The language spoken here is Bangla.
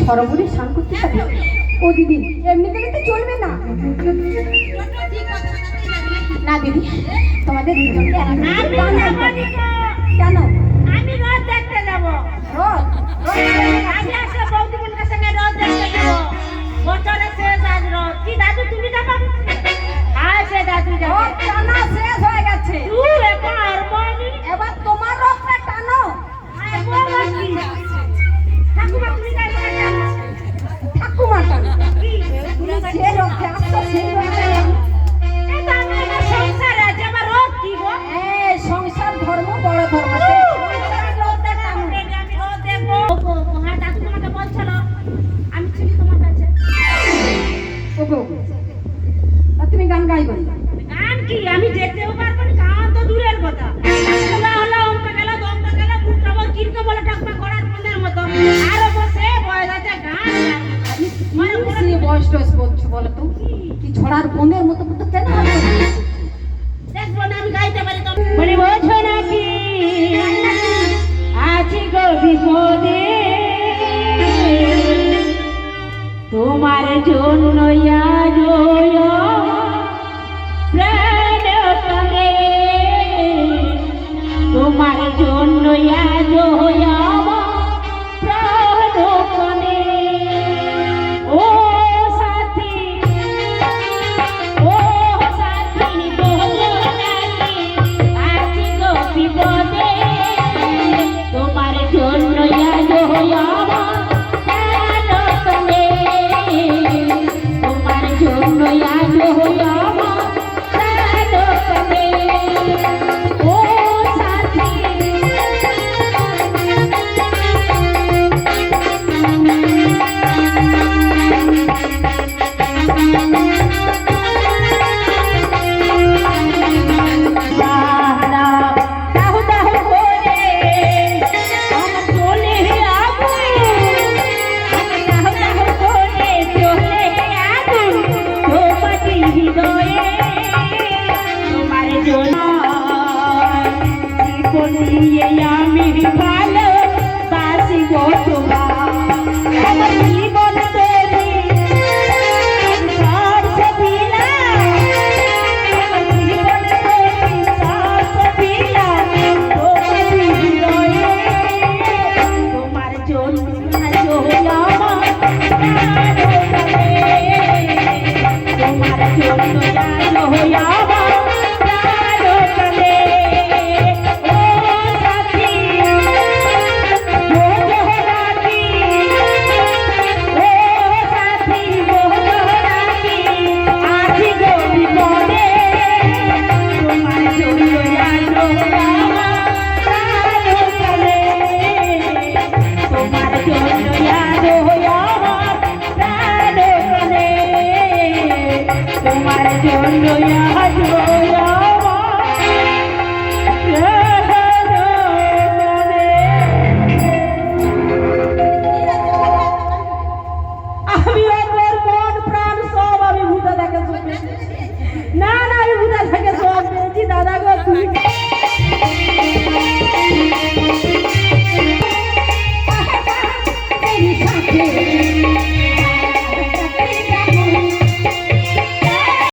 সরোবরে স্নান করতে যাবে? ও দিদি, এমনি গেলে তো চলবে না। না দিদি, তোমাদের দুজনকে কেন? আমি রোজ দেখতে যাবো। রোজ? আমি আসলে বৌদিগুলোর সঙ্গে রোজ দেখতে যাবো। বছরে শেষ আজ রোজ। কি দাদু তুমি যাবা? হ্যাঁ সে দাদু যাবো। টানা শেষ হয়ে গেছে। এবার তোমার রোগটা টানো। ঠাকুমা তুমি যাবে না? ঠাকুমা টানো। তুমি যে রোগটা আসছো সেই রোগটা এটা আমি একটা সংসার আছে, আমার রোগ কি গো? সংসার ধর্ম বড় ধর্ম। সংসারের রোগটা টানো। আমি রোজ দেখবো। হ্যাঁ দাদু তোমাকে বলছিল আমি ছিলি তোমার কাছে। ওগো, তুমি গান গাইবে না? গান কি আমি যেতেও পারবো না, গান তো দূরের কথা। তোমরা হলো অঙ্ক গেল দমটা গেল বুকটা বল কিরকে বলে টাকমা করার মনের মতো আরো বসে বয়স আছে গান সে বয়স টয়স বলছো বলো তো? কি ছড়ার বোনের মতো মতো কেন হবে? দেখবো না আমি গাইতে পারি তো বলি বোঝো নাকি আছি গো বিপদে তোমার জন্য আজ প্রাণপণে তোমার জন্য আজ প্রাণপণে ও সাথী বলো নাকি আছি গো বিপদে তোমার জন্য আজ প্রাণপণে তোমার জন্য আজ প্রাণপণে ও সাথী আমি